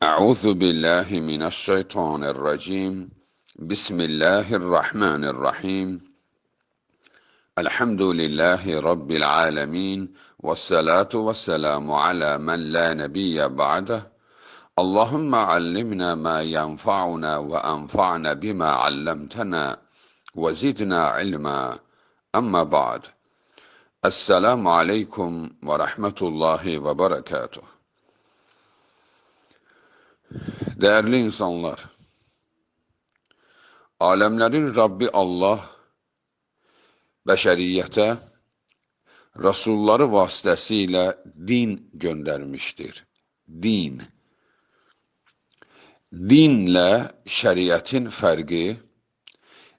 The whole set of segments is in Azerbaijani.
أعوذ بالله من الشيطان الرجيم بسم الله الرحمن الرحيم الحمد لله رب العالمين والصلاة والسلام على من لا نبي بعده اللهم علمنا ما ينفعنا وأنفعنا بما علمتنا وزدنا علما أما بعد السلام عليكم ورحمة الله وبركاته. Değerli insanlar, alemlerin Rabbi Allah bəşəriyyətə Rasulları vasitəsilə din göndərmişdir. Din. Dinlə şəriətin fərqi,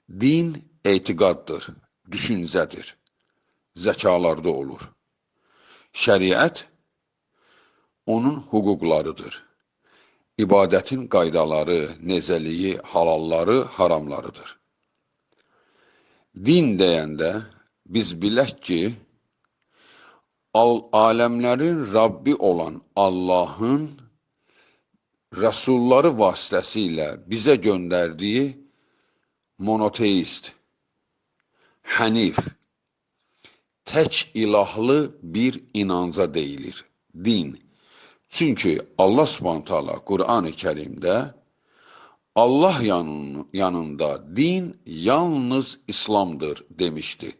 din etiqaddır, düşüncədir, zəkalarda olur. Şəriət onun hüquqlarıdır. İbadətin qaydaları, necəliyi, halalları, haramlarıdır. Din deyəndə biz bilək ki, aləmlərin Rabbi olan Allahın Rəsulları vasitəsilə bizə göndərdiyi monoteist, hənif, tək ilahlı bir inanca deyilir, din. Çünki Allah Subhanahu taala Qur'an-ı Kərimdə Allah yanında din yalnız İslamdır demişdi.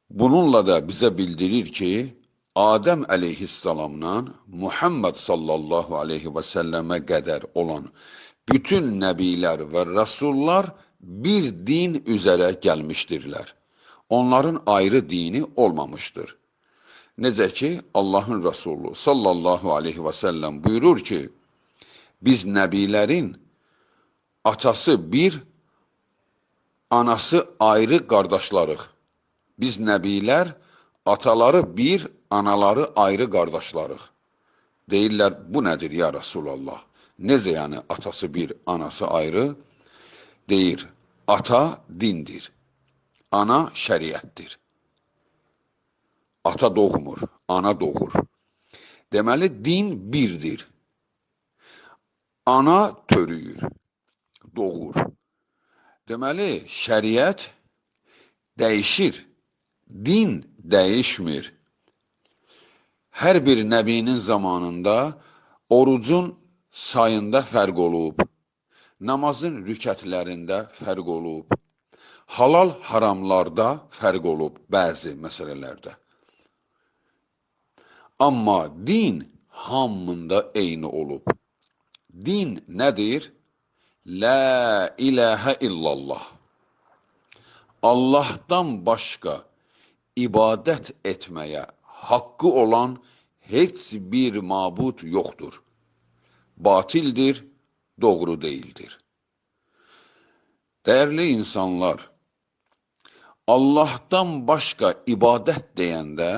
Bununla da bizə bildirir ki, Adəm əleyhissalamla Muhammed sallallahu aleyhi və səlləmə qədər olan bütün nəbilər və rəsullar bir din üzərə gəlmişdirlər. Onların ayrı dini olmamışdır. Necə ki, Allahın Rəsulü sallallahu aleyhi və səlləm buyurur ki, biz nəbilərin atası bir, anası ayrı qardaşlarıq. Biz nəbilər ataları bir, anaları ayrı qardaşlarıq. Deyirlər, bu nədir ya Rasulallah? Necə yəni atası bir, anası ayrı? Deyir, ata dindir, ana şəriətdir. Ata doğmur, ana doğur. Deməli, din birdir. Ana törüyür, doğur. Deməli, şəriət dəyişir, din dəyişmir. Hər bir nəbinin zamanında orucun sayında fərq olub, namazın rükətlərində fərq olub, halal haramlarda fərq olub bəzi məsələlərdə. Amma din hamında eyni olub. Din nədir? La ilahə illallah. Allahdan başqa ibadət etməyə haqqı olan heç bir mabud yoxdur. Batildir, doğru deyildir. Dəyərli insanlar, Allahdan başqa ibadət deyəndə,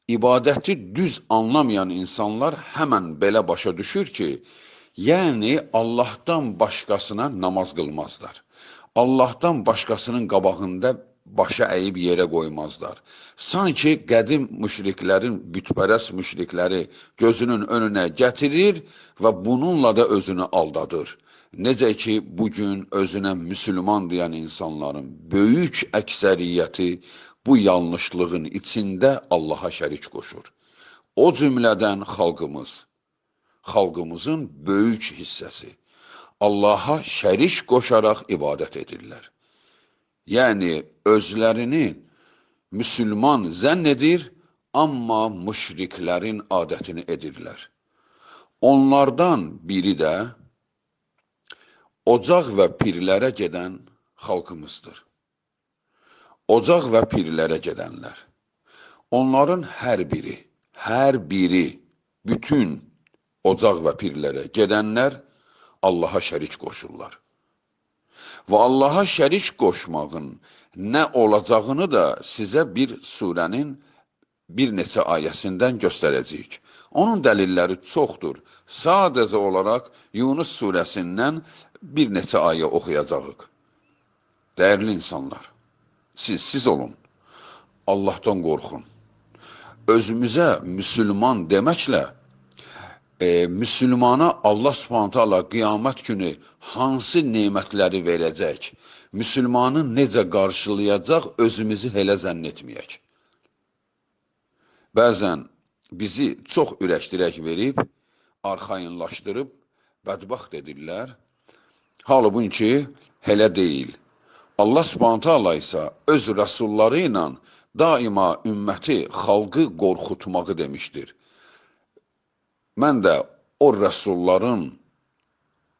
ibadəti düz anlamayan insanlar həmən belə başa düşür ki, yəni Allahdan başqasına namaz qılmazlar. Allahdan başqasının qabağında başa əyib yerə qoymazlar. Sanki qədim müşriklərin, bütpərəst müşrikləri gözünün önünə gətirir və bununla da özünü aldadır. Necə ki, bugün özünə müsülman deyən insanların böyük əksəriyyəti bu yanlışlığın içində Allaha şərik qoşur. O cümlədən xalqımızın böyük hissəsi Allaha şərik qoşaraq ibadət edirlər. Yəni, özlərini müsülman zənn edir, amma müşriklərin adətini edirlər. Onlardan biri də ocaq və pirlərə gedən xalqımızdır. Ocaq və pirlərə gedənlər. Onların hər biri, bütün ocaq və pirlərə gedənlər Allaha şərik qoşurlar. Və Allaha şərik qoşmağın nə olacağını da sizə bir surənin bir neçə ayəsindən göstərəcəyik. Onun dəlilləri çoxdur. Sadəcə olaraq Yunus surəsindən bir neçə ayə oxuyacağıq. Dəyərli insanlar, siz olun, Allahdan qorxun. Özümüzə müsülman deməklə Müslümana Allah Subhanahu taala qiyamət günü hansı nemətləri verəcək, Müslümanı necə qarşılayacaq, özümüzü elə zənn etməyək. Bəzən bizi çox ürəkdirək verib, arxayınlaşdırıb, bədbəxt edirlər. Halbuki elə deyil. Allah Subhanahu taala isə öz rəsulları ilə daima ümməti, xalqı qorxutmağı demişdir. Mən də o rəsulların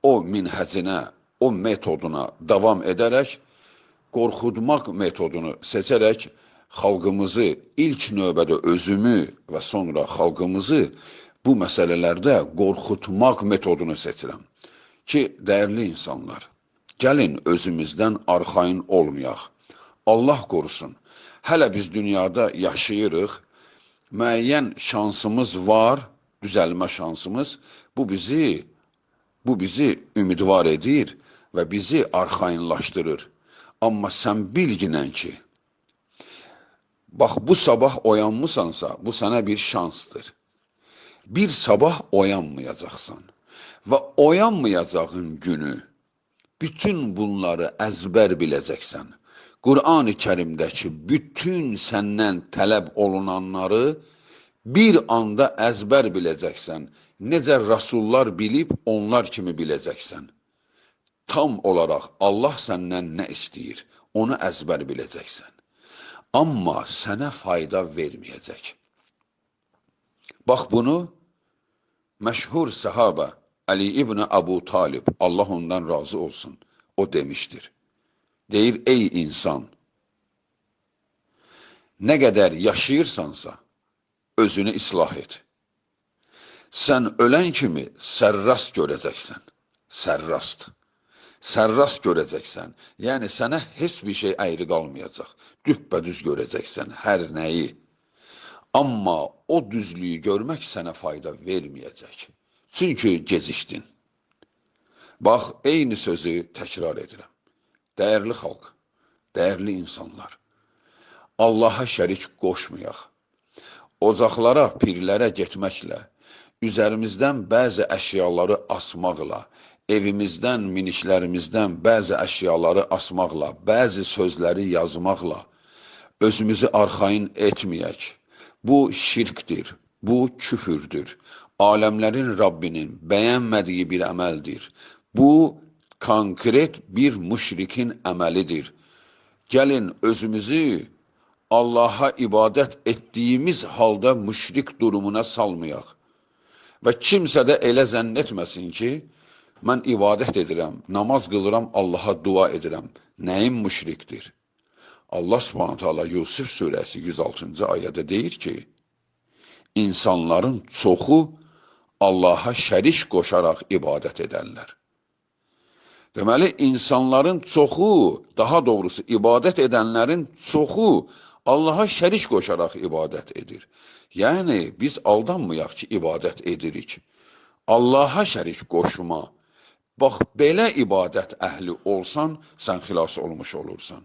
o minhəcinə, o metoduna davam edərək, qorxutmaq metodunu seçərək, xalqımızı, ilk növbədə özümü və sonra xalqımızı bu məsələlərdə qorxutmaq metodunu seçirəm. Ki, dəyərli insanlar, gəlin özümüzdən arxayın olmayaq. Allah qorusun, hələ biz dünyada yaşayırıq, müəyyən şansımız var, düzəlmə şansımız, bu bizi ümidvar edir və bizi arxayınlaşdırır. Amma sən bilginən ki, bax bu sabah oyanmısansa, bu sənə bir şansdır. Bir sabah oyanmayacaqsan və oyanmayacağın günü bütün bunları əzbər biləcəksən. Qur'an-ı Kərimdəki bütün səndən tələb olunanları bir anda əzbər biləcəksən. Necə rəsullar bilib, onlar kimi biləcəksən. Tam olaraq Allah səndən nə istəyir, onu əzbər biləcəksən. Amma sənə fayda verməyəcək. Bax bunu məşhur səhabə Ali ibn Əbu Talib, Allah ondan razı olsun, o demişdir. Deyir, ey insan, nə qədər yaşayırsansa, özünü islah et. Sən ölən kimi sərrast görəcəksən. Sərrast görəcəksən. Yəni, sənə heç bir şey ayrı qalmayacaq. Düppədüz görəcəksən hər nəyi. Amma o düzlüyü görmək sənə fayda verməyəcək. Çünki gecikdin. Bax, eyni sözü təkrar edirəm. Dəyərli xalq, dəyərli insanlar, Allaha şərik qoşmayaq. Ocaqlara, pirlərə getməklə, üzərimizdən bəzi əşyaları asmaqla, evimizdən, miniklərimizdən bəzi əşyaları asmaqla, bəzi sözləri yazmaqla özümüzü arxayın etməyək. Bu şirkdir, bu küfürdür. Aləmlərin Rabbinin bəyənmədiyi bir əməldir. Bu, konkret bir müşrikin əməlidir. Gəlin özümüzü Allaha ibadət etdiyimiz halda müşrik durumuna salmayaq. Və kimsə də elə zənn etməsin ki, mən ibadət edirəm, namaz qılıram, Allaha dua edirəm. Nəyim müşrikdir? Allah Subhanahu taala Yusuf surəsi 106-cı ayədə deyir ki, insanların çoxu Allaha şərik qoşaraq ibadət edərlər. Deməli, insanların çoxu, daha doğrusu ibadət edənlərin çoxu Allaha şərik qoşaraq ibadət edir. Yəni, biz aldanmayaq ki, ibadət edirik. Allaha şərik qoşma. Bax, belə ibadət əhli olsan, sən xilas olmuş olursan.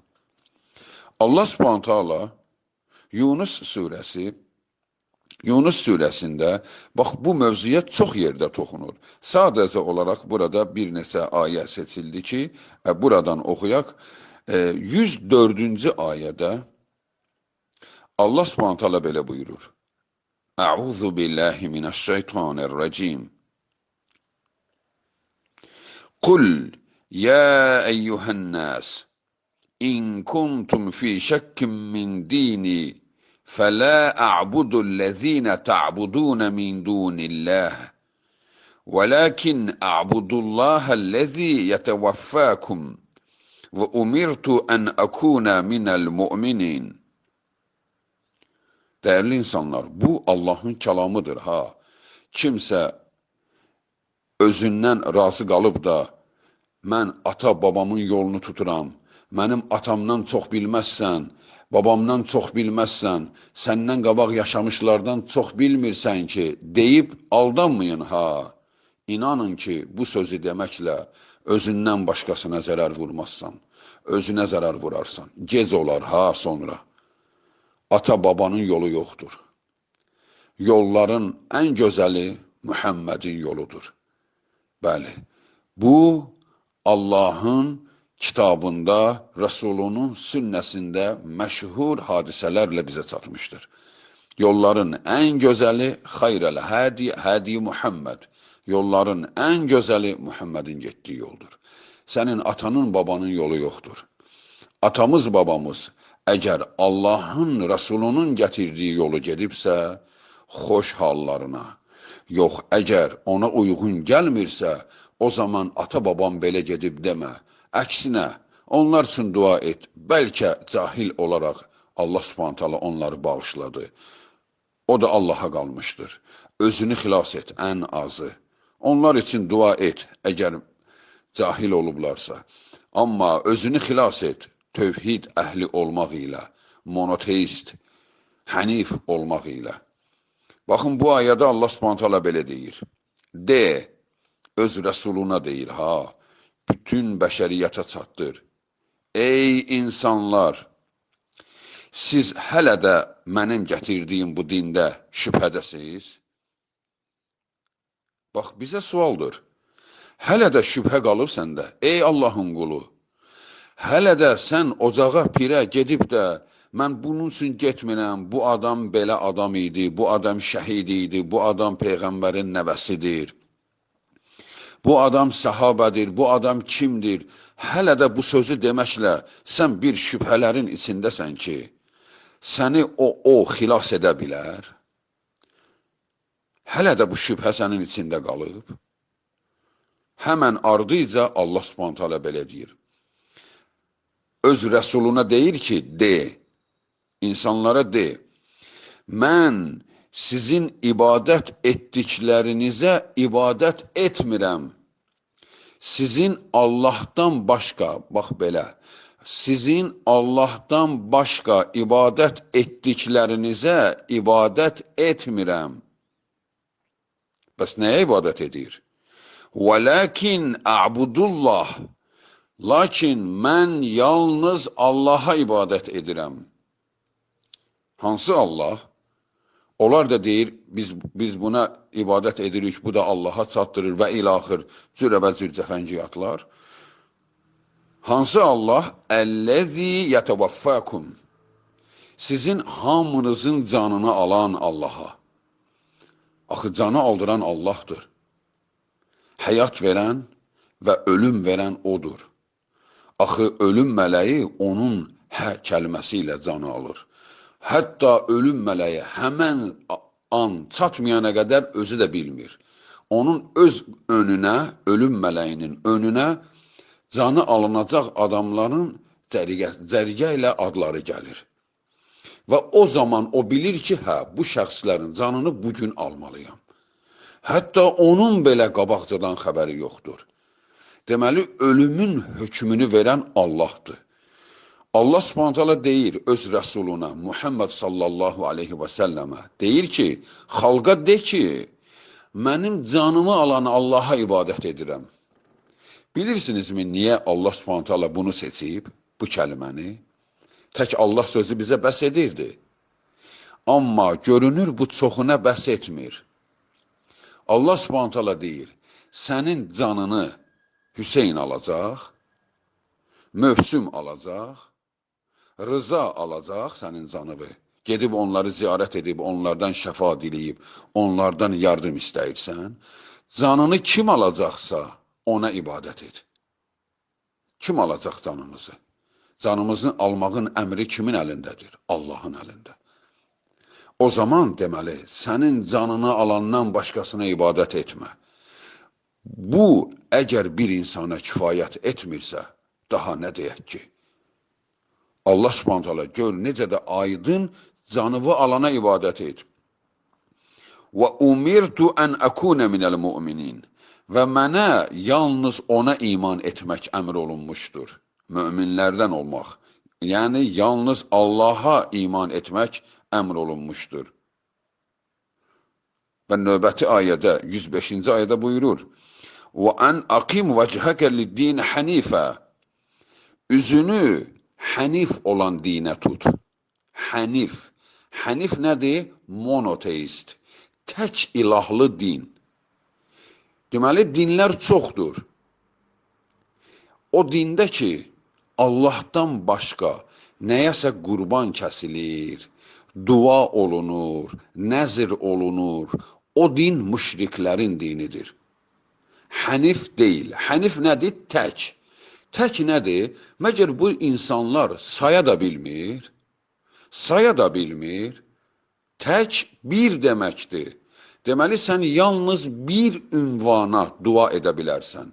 Allah Subhanahu taala Yunus surəsində, bax, bu mövzuya çox yerdə toxunur. Sadəcə olaraq burada bir neçə ayə seçildi ki, buradan oxuyaq. 104-cü ayədə Allah Subhanahu taala belə buyurur. Əuzu billahi minəşşeytanirracim. Qul ya eyyuhən-nas in kuntum fi şəkkin min dini فَلَا أَعْبُدُ الَّذ۪ينَ تَعْبُدُونَ مِنْ دُونِ اللّٰهِ وَلَكِنْ أَعْبُدُ اللّٰهَ الَّذ۪ي يَتَوَفَّاكُمْ وَأُمِرْتُ أَنْ أَكُونَ مِنَ الْمُؤْمِنِينَ. Değerli insanlar, bu Allah'ın kəlamıdır ha. Kimsə özündən razı qalıb da, mən ata-babamın yolunu tuturam, mənim atamdan çox bilməzsən, babamdan çox bilməzsən, səndən qabaq yaşamışlardan çox bilmirsən ki, deyib aldanmayın ha. İnanın ki, bu sözü deməklə özündən başqasına zərər vurmazsan, özünə zərər vurarsan. Gec olar ha sonra. Ata-babanın yolu yoxdur. Yolların ən gözəli Muhammedin yoludur. Bəli, bu Allahın kitabında, Resulunun sünnəsində məşhur hadisələrlə bizə çatmışdır. Yolların ən gözəli xayrəl hadi Muhammed. Yolların ən gözəli Muhammedin getdiyi yoldur. Sənin atanın, babanın yolu yoxdur. Atamız, babamız əgər Allahın, Resulunun gətirdiyi yolu gedibsə, xoş hallarına. Yox, əgər ona uyğun gəlmirsə, o zaman ata-babam belə gedib demə. Əksinə, onlar üçün dua et. Bəlkə cahil olaraq Allah Subhanahu taala onları bağışladı. O da Allaha qalmışdır. Özünü xilas et, ən azı. Onlar üçün dua et, əgər cahil olublarsa. Amma özünü xilas et, tövhid əhli olmaq ilə, monoteist, hənif olmaq ilə. Baxın, bu ayədə Allah Subhanahu taala belə deyir. De, öz Rəsuluna deyir, ha, bütün bəşəriyyətə çatdır. Ey insanlar, siz hələ də mənim gətirdiyim bu dində şübhədəsiniz? Bax, bizə sualdır. Hələ də şübhə qalıb səndə, ey Allahın qulu. Hələ də sən ocağa, pirə gedib də, mən bunun üçün getmirəm, bu adam belə adam idi, bu adam şəhid idi, bu adam Peyğəmbərin nəvəsidir. Bu adam səhabədir, bu adam kimdir? Hələ də bu sözü deməklə sən bir şübhələrin içindəsən ki, səni o xilas edə bilər. Hələ də bu şübhə sənin içində qalıb. Həmən ardıyca Allah Subhanahu taala belə deyir. Öz Rəsuluna deyir ki, de, insanlara de, mən sizin ibadət etdiklərinizə ibadət etmirəm. Sizin Allahdan başqa, bax belə, sizin Allahdan başqa ibadət etdiklərinizə ibadət etmirəm. Bəs nəyə ibadət edir? وَلَكِنْ أَعْبُدُ اللّٰهِ Lakin mən yalnız Allaha ibadət edirəm. Hansı Allah? Onlar da deyir, biz buna ibadət edirik, bu da Allaha çatdırır və ilaxır cürəbəcür cəfəngiyatlar. Hansı Allah? Əl-ləzi yətəvəffəkum. Sizin hamınızın canını alan Allaha. Axı, canı aldıran Allahdır. Həyat verən və ölüm verən odur. Axı, ölüm mələyi onun hə kəlməsi ilə canı alır. Hətta ölüm mələyi həmən an çatmayana qədər özü də bilmir. Onun öz önünə, ölüm mələyinin önünə canı alınacaq adamların cərgə ilə adları gəlir. Və o zaman o bilir ki, hə, bu şəxslərin canını bugün almalıyam. Hətta onun belə qabaqcadan xəbəri yoxdur. Deməli, ölümün hökmünü verən Allahdır. Allah Subhanahu taala deyir öz Rəsuluna, Muhammed sallallahu aleyhi və səlləmə, deyir ki, xalqa de ki, mənim canımı alan Allaha ibadət edirəm. Bilirsinizmi, niyə Allah Subhanahu taala bunu seçib, bu kəliməni? Tək Allah sözü bizə bəs edirdi. Amma görünür, bu çoxuna bəs etmir. Allah Subhanahu taala deyir, sənin canını Hüseyin alacaq, Mövsüm alacaq, Rıza alacaq sənin canını. Gedib onları ziyarət edib, onlardan şəfa diləyib, onlardan yardım istəyirsən. Canını kim alacaqsa ona ibadət et. Kim alacaq canımızı? Canımızı almağın əmri kimin əlindədir? Allahın əlində. O zaman deməli, sənin canını alandan başqasına ibadət etmə. Bu, əgər bir insana kifayət etmirsə, daha nə deyək ki? Allah Subhanahu taala gör necə də aydın canını alana ibadət et. Və umirtu an akuna minəl mu'minin. Və mənə yalnız ona iman etmək əmr olunmuşdur. Möminlərdən olmaq. Yəni, yalnız Allaha iman etmək əmr olunmuşdur. Və növbəti ayədə, 105-ci ayədə buyurur. Və an aqim vechhaka lid-din hanifa. Üzünü hənif olan dinə tut. Hənif. Hənif nədir? Monoteist. Tək ilahlı din. Deməli, dinlər çoxdur. O dində ki, Allahdan başqa nəyəsə qurban kəsilir, dua olunur, nəzr olunur, o din müşriklərin dinidir. Hənif deyil. Hənif nədir? Tək. Tək nədir? Məgər bu insanlar saya da bilmir? Saya da bilmir. Tək bir deməkdir. Deməli, sən yalnız bir ünvana dua edə bilərsən.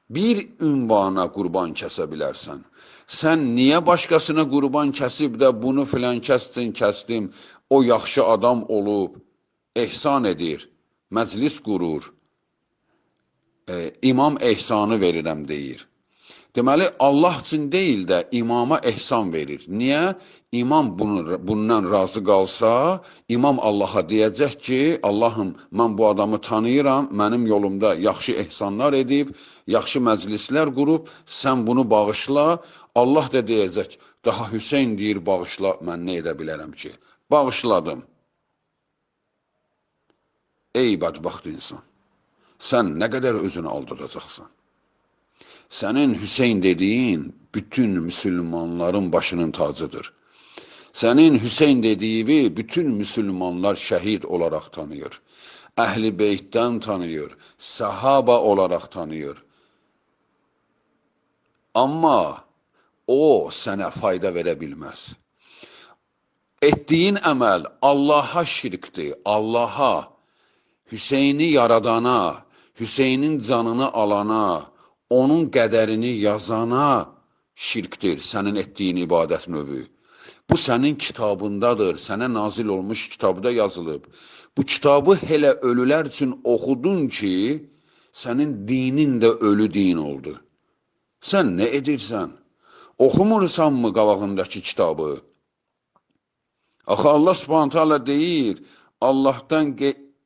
Bir ünvana qurban kəsə bilərsən. Sən niyə başqasına qurban kəsib də bunu filan kəsdim, o yaxşı adam olub, ehsan edir, məclis qurur, imam ehsanı verirəm deyir. Deməli, Allah üçün deyil də imama ehsan verir. Niyə? İmam bundan razı qalsa, imam Allaha deyəcək ki, Allahım, mən bu adamı tanıyıram, mənim yolumda yaxşı ehsanlar edib, yaxşı məclislər qurub, sən bunu bağışla. Allah da deyəcək, daha Hüseyin deyir, bağışla, mən nə edə bilərəm ki? Bağışladım. Ey bədbəxt insan, sən nə qədər özünü aldıracaqsan? Sənin Hüseyin dediyin bütün müsəlmanların başının tacıdır. Sənin Hüseyin dediyi bütün müsəlmanlar şəhid olaraq tanıyır. Əhl-i Beytdən tanıyır, sahaba olaraq tanıyır. Amma o sənə fayda verə bilməz. Etdiyin əməl Allaha şirkdir, Allaha, Hüseyni yaradana, Hüseynin canını alana, onun qədərini yazana şirkdir, sənin etdiyin ibadət növü. Bu sənin kitabındadır, sənə nazil olmuş kitabda yazılıb. Bu kitabı hələ ölülər üçün oxudun ki, sənin dinin də ölü din oldu. Sən nə edirsən? Oxumursan mı qabağındakı kitabı? Axı Allah Subhanahu taala deyir, Allahdan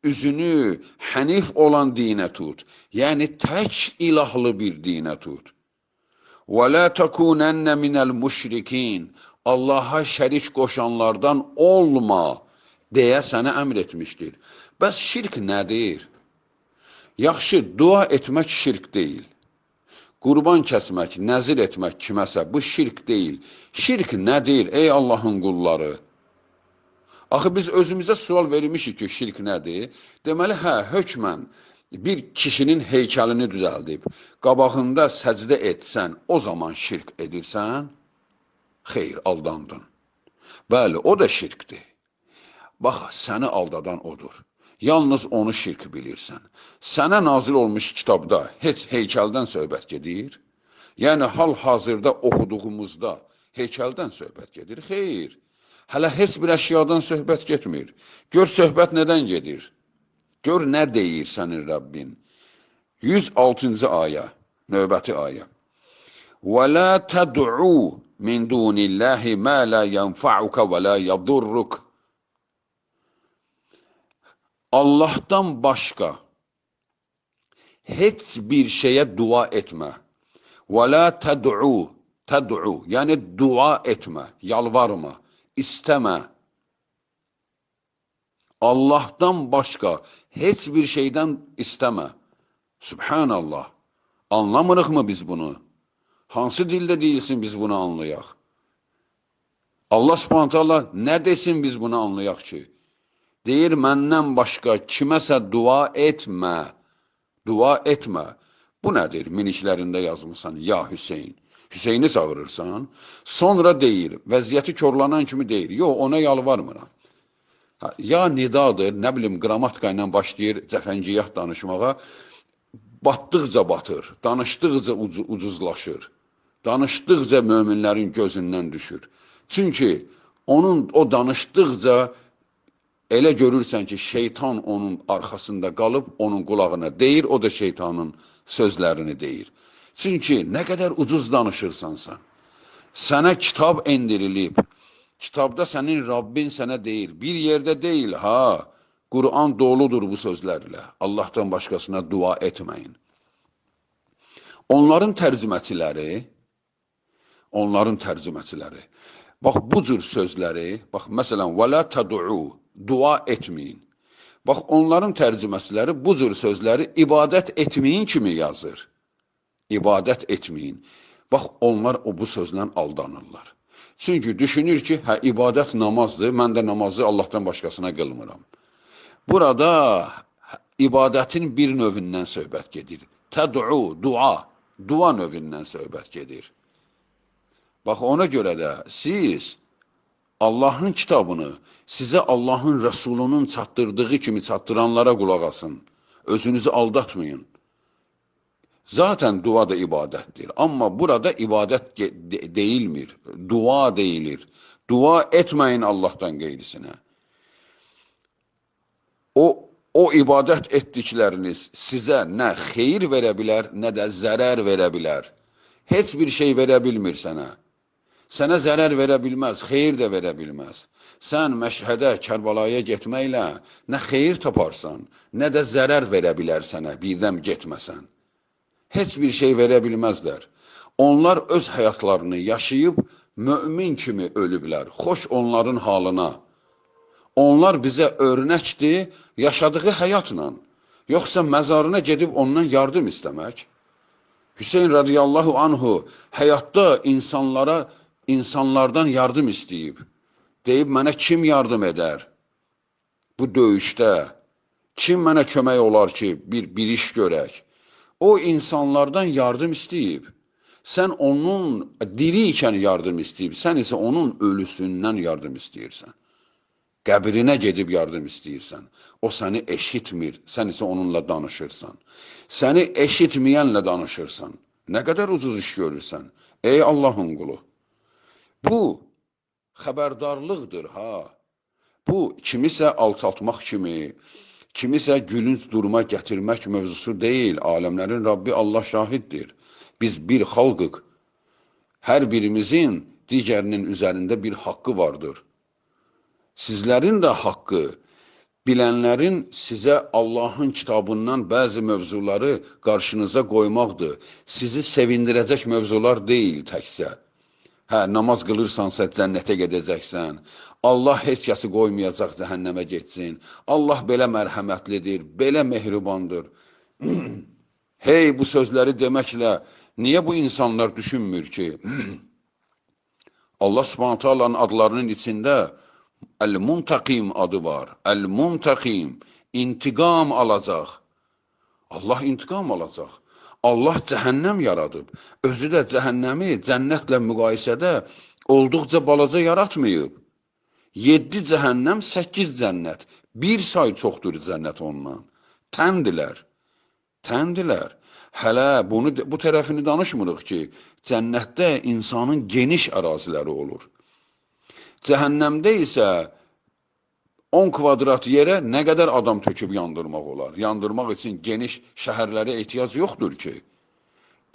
üzünü hənif olan dinə tut. Yəni tək ilahlı bir dinə tut. Və la takunanna minel müşrikin. Allaha şərik qoşanlardan olma deyə sənə əmr etmişdir. Bəs şirk nədir? Yaxşı, dua etmək şirk deyil. Qurban kəsmək, nəzir etmək kiməsə, bu şirk deyil. Şirk nədir, ey Allahın qulları? Axı biz özümüzə sual vermişik ki, şirk nədir? Deməli, hökmən bir kişinin heykəlini düzəldib, qabağında səcdə etsən, o zaman şirk edirsən? Xeyr, aldandın. Bəli, o da şirkdir. Bax, səni aldadan odur. Yalnız onu şirk bilirsən. Sənə nazil olmuş kitabda heç heykəldən söhbət gedir. Yəni, hal-hazırda oxuduğumuzda heykəldən söhbət gedir. Xeyr, hələ heç bir əşyadan söhbət getmir. Gör, söhbət nədən gedir? Gör, nə deyir sənin Rəbbin? 106-cı ayə, növbəti ayə. وَلَا تَدْعُوا مِنْ دُونِ اللَّهِ مَا لَا يَنْفَعُكَ وَلَا يَضُرُّكَ. Allahdan başqa heç bir şeyə dua etmə. وَلَا تَدْعُوا, yəni dua etmə, yalvarma, istəmə. Allahdan başqa heç bir şeydən istəmə. Subhanallah. Anlamırıq mı biz bunu? Hansı dildə deyilsin biz bunu anlayaq? Allah Subhanahu taala nə desin biz bunu anlayaq ki? Deyir, məndən başqa kiməsə dua etmə. Dua etmə. Bu nədir? Miniklərində yazmışsan, ya Hüseyin. Hüseyni çağırırsan. Sonra deyir, vəziyyəti korlanan kimi deyir. Yox, ona yalvarmıram. Ya nidadır, nə bilim, qramatika ilə başlayır cəfəngiyat danışmağa. Batdıqca batır, danışdıqca ucuzlaşır. Danışdıqca möminlərin gözündən düşür. Çünki o danışdıqca elə görürsən ki, şeytan onun arxasında qalıb, onun qulağına deyir, o da şeytanın sözlərini deyir. Çünki nə qədər ucuz danışırsan sən, sənə kitab endirilib, kitabda sənin Rabbin sənə deyir, bir yerdə deyil, Quran doludur bu sözlərlə, Allahdan başqasına dua etməyin. Onların tərcüməçiləri, bax bu cür sözləri, bax məsələn, وَلَا تَدُعُوا, dua etməyin. Bax, onların tərcüməsiləri bu cür sözləri ibadət etməyin kimi yazır. İbadət etməyin. Bax, onlar bu sözlə aldanırlar. Çünki düşünür ki, hə, ibadət namazdır, mən də namazı Allahdan başqasına qılmıram. Burada ibadətin bir növündən söhbət gedir. Təd'u, dua növündən söhbət gedir. Bax, ona görə də siz Allahın kitabını sizə Allahın Rəsulunun çatdırdığı kimi çatdıranlara qulaq asın. Özünüzü aldatmayın. Zaten dua da ibadətdir. Amma burada ibadət deyilmir. Dua deyilir. Dua etməyin Allahdan qeyrisinə. O ibadət etdikləriniz sizə nə xeyir verə bilər, nə də zərər verə bilər. Heç bir şey verə bilmir sənə. Sənə zərər verə bilməz, xeyir də verə bilməz. Sən Məşhədə, Kərbalaya getməklə nə xeyir taparsan, nə də zərər verə bilər sənə birdən getməsən. Heç bir şey verə bilməzlər. Onlar öz həyatlarını yaşayıb mömin kimi ölüblər. Xoş onların halına. Onlar bizə örnəkdir yaşadığı həyatla. Yoxsa məzarına gedib ondan yardım istəmək. Hüseyin radiyallahu anhu həyatda insanlardan yardım istəyib. Deyib, mənə kim yardım edər? Bu döyüşdə kim mənə kömək olar ki, bir iş görək? O insanlardan yardım istəyib. Sən onun diri ikən yardım istəyib, sən isə onun ölüsündən yardım istəyirsən. Qəbrinə gedib yardım istəyirsən. O səni eşitmir, sən isə onunla danışırsan. Səni eşitməyənlə danışırsan. Nə qədər ucuz iş görürsən? Ey Allahın qulu. Bu xəbərdarlıqdır, ha. Bu, kimisə alçaltmaq kimi, kimisə gülünc duruma gətirmək mövzusu deyil. Aləmlərin Rabbi Allah şahiddir. Biz bir xalqıq. Hər birimizin digərinin üzərində bir haqqı vardır. Sizlərin də haqqı, bilənlərin sizə Allahın kitabından bəzi mövzuları qarşınıza qoymaqdır. Sizi sevindirəcək mövzular deyil təkcə. Hə, namaz qılırsansa cənnətə gedəcəksən. Allah heç kəsi qoymayacaq cəhənnəmə getsin. Allah belə mərhəmətlidir, belə mehribandır. Hey, bu sözləri deməklə niyə bu insanlar düşünmür ki, Allah Subhanahu taalanın adlarının içində Əl-Muntaqim adı var. Əl-Muntaqim, intiqam alacaq. Allah intiqam alacaq. Allah cəhənnəm yaradıb. Özü də cəhənnəmi cənnətlə müqayisədə olduqca balaca yaratmayıb. 7 cəhənnəm, 8 cənnət. Bir say çoxdur cənnət ondan. Təndilər. Təndilər. Hələ bu tərəfini danışmırıq ki, cənnətdə insanın geniş əraziləri olur. Cəhənnəmdə isə 10 kvadrat yerə nə qədər adam töküb yandırmaq olar? Yandırmaq üçün geniş şəhərlərə ehtiyac yoxdur ki.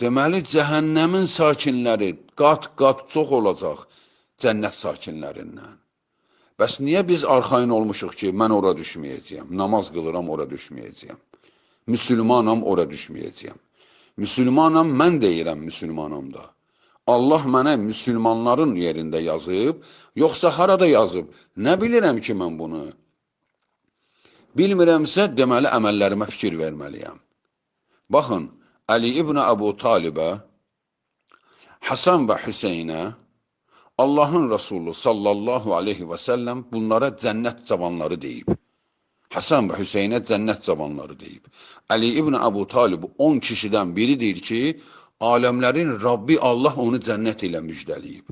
Deməli, cəhənnəmin sakinləri qat-qat çox olacaq cənnət sakinlərindən. Bəs niyə biz arxayın olmuşuq ki, mən ora düşməyəcəyəm, namaz qılıram, ora düşməyəcəyəm, müsülmanam, ora düşməyəcəyəm. Müsülmanam, mən deyirəm müsülmanam da. Allah mənə müsülmanların yerində yazıb, yoxsa harada yazıb? Nə bilirəm ki, mən bunu? Bilmirəmsə, deməli, əməllərimə fikir verməliyəm. Baxın, Əli ibn Əbu Talibə, Həsən və Hüseynə, Allahın Rasulü sallallahu aleyhi və səlləm bunlara cənnət cavanları deyib. Həsən və Hüseynə cənnət cavanları deyib. Əli ibn Əbu Talib 10 kişidən biridir ki, aləmlərin Rabbi Allah onu cənnət ilə müjdəliyib.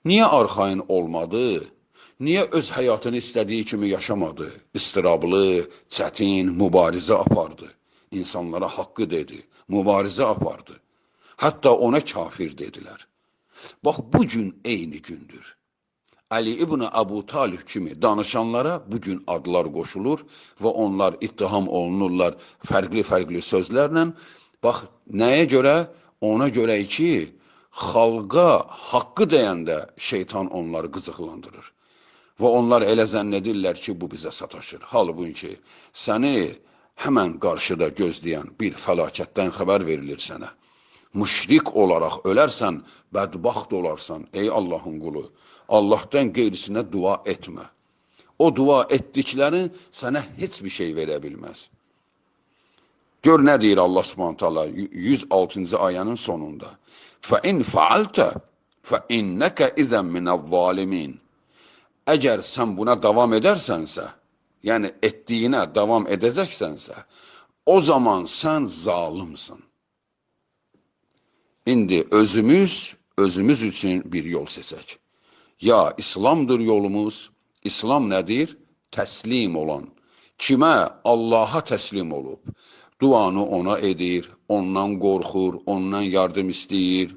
Niyə arxayın olmadı? Niyə öz həyatını istədiyi kimi yaşamadı? İstirablı, çətin, mübarizə apardı. İnsanlara haqqı dedi, mübarizə apardı. Hətta ona kafir dedilər. Bax, bugün eyni gündür. Əli ibn Əbu Talib kimi danışanlara bugün adlar qoşulur və onlar ittiham olunurlar fərqli sözlərlə. Bax, nəyə görə? Ona görə ki, xalqa haqqı deyəndə şeytan onları qıcıqlandırır. Və onlar elə zənn edirlər ki, bu bizə sataşır. Halbuki səni həmən qarşıda gözləyən bir fəlakətdən xəbər verilir sənə. Müşrik olaraq ölərsən, bədbaxt olarsan, ey Allahın qulu. Allahdan qeyrisinə dua etmə. O dua etdiklərin sənə heç bir şey verə bilməz. Gör nə deyir Allah Subhanahu taala 106-cı ayənin sonunda. Fa in fa'alta fa innaka izan minez-zalimin. Əgər sən buna davam edərsənsə, yəni etdiyinə davam edəcəksənsə, o zaman sən zalimsən. İndi özümüz üçün bir yol seçək. Ya İslamdır yolumuz. İslam nədir? Təslim olan. Kimə? Allaha təslim olub. Duanı ona edir, ondan qorxur, ondan yardım istəyir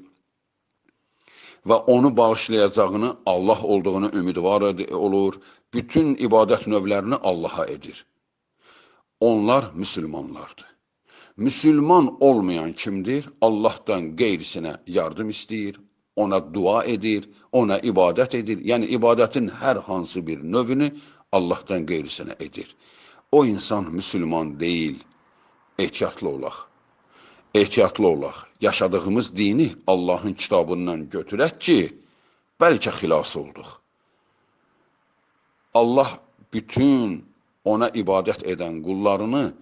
və onu bağışlayacağını, Allah olduğunu ümidvar olur. Bütün ibadət növlərini Allaha edir. Onlar müsəlmanlardır. Müsəlman olmayan kimdir? Allahdan qeyrisinə yardım istəyir, ona dua edir, ona ibadət edir. Yəni ibadətin hər hansı bir növünü Allahdan qeyrisinə edir. O insan müsəlman deyil. Ehtiyatlı olaq. Ehtiyatlı olaq. Yaşadığımız dini Allahın kitabından götürək ki, bəlkə xilas olduq. Allah bütün ona ibadət edən qullarını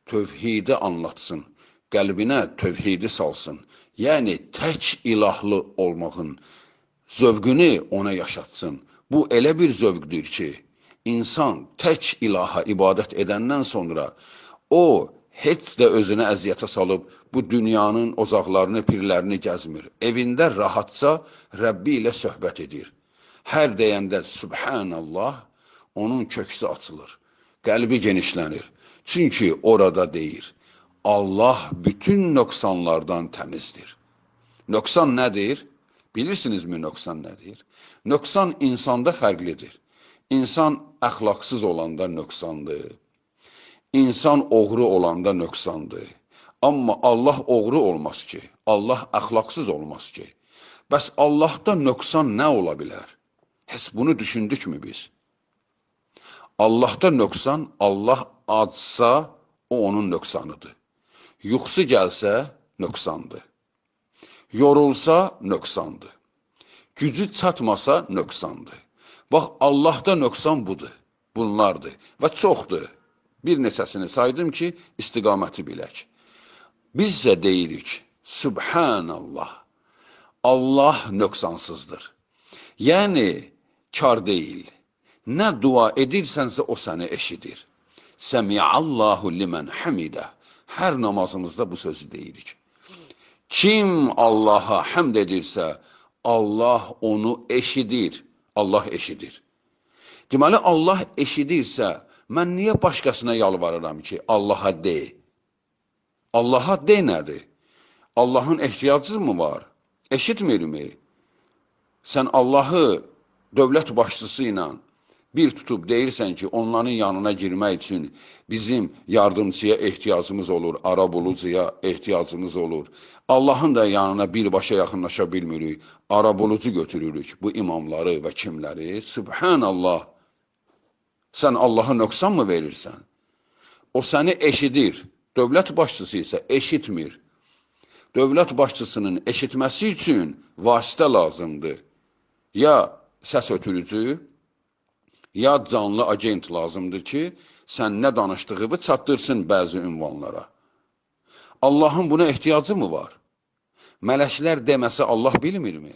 tövhidi anlatsın, qəlbinə tövhidi salsın. Yəni, tək ilahlı olmağın zövqünü ona yaşatsın. Bu elə bir zövqdür ki, insan tək ilaha ibadət edəndən sonra o, heç də özünə əziyyətə salıb bu dünyanın ocaqlarını, pirlərini gəzmir. Evində rahatca Rəbbi ilə söhbət edir. Hər deyəndə Subhanallah, onun köksü açılır, qəlbi genişlənir. Çünki orada deyir, Allah bütün nöqsanlardan təmizdir. Nöqsan nədir? Bilirsinizmi nöqsan nədir? Nöqsan insanda fərqlidir. İnsan əxlaqsız olanda nöqsandır. İnsan oğru olanda nöqsandır. Amma Allah oğru olmaz ki, Allah əxlaqsız olmaz ki. Bəs Allahda nöqsan nə ola bilər? Heç bunu düşündükmü biz? Allahda nöqsan, Allah acsa, o onun nöqsanıdır. Yuxusu gəlsə, nöqsandır. Yorulsa, nöqsandır. Gücü çatmasa, nöqsandır. Bax, Allahda nöqsan budur, bunlardır və çoxdur. Bir neçəsini saydım ki, istiqaməti bilək. Biz isə deyirik, Subhanallah, Allah nöqsansızdır. Yəni, kar deyil. Nə dua edirsənsə, o səni eşidir. Səmi'allahu limən hamidə. Hər namazımızda bu sözü deyirik. Kim Allaha həmd edirsə, Allah onu eşidir. Allah eşidir. Deməli, Allah eşidirsə, mən niyə başqasına yalvarıram ki, Allaha de? Allaha de nədir? Allahın ehtiyacı mı var? Eşitmirmi? Sən Allahı dövlət başçısı ilə bir tutub deyirsən ki, onların yanına girmək üçün bizim yardımçıya ehtiyacımız olur, arabulucuya ehtiyacımız olur. Allahın da yanına birbaşa yaxınlaşa bilmirik, arabulucu götürürük bu imamları və kimləri. Subhanallah, sən Allaha nöqsan mı verirsən? O səni eşidir, dövlət başçısı isə eşitmir. Dövlət başçısının eşitməsi üçün vasitə lazımdır. Ya səs ötürücü, ya canlı agent lazımdır ki, sən nə danışdığını çatdırsın bəzi ünvanlara. Allahın buna ehtiyacı mı var? Mələklər deməsə Allah bilmirmi?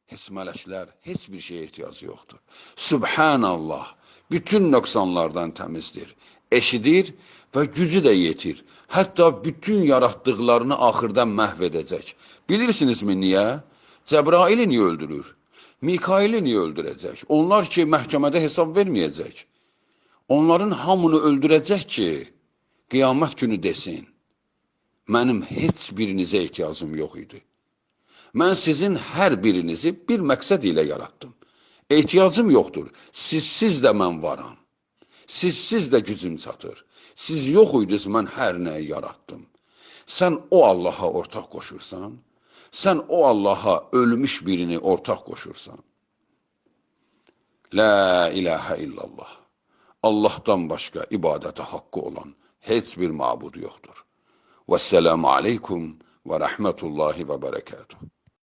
Heç mələklər, heç bir şeye ehtiyacı yoxdur. Subhanallah, bütün nöqsanlardan təmizdir, eşidir və gücü də yetir. Hətta bütün yaratdıqlarını axırda məhv edəcək. Bilirsinizmi niyə? Cəbraili niyə öldürür? Mikaili niyə öldürəcək? Onlar ki, məhkəmədə hesab verməyəcək. Onların hamını öldürəcək ki, qiyamət günü desin, mənim heç birinizə ehtiyacım yox idi. Mən sizin hər birinizi bir məqsəd ilə yaratdım. Ehtiyacım yoxdur. Sizsiz də mən varam. Sizsiz də gücüm çatır. Siz yox idiniz, mən hər nəyi yaratdım. Sən o Allaha ortaq qoşursan, sən o Allaha ölmüş birini ortaq qoşursan. La ilahe illallah. Allah'tan başqa ibadətə haqqı olan heç bir mabud yoxdur. Vəsselamu aleykum və rəhmətullahi və bərəkatuhu.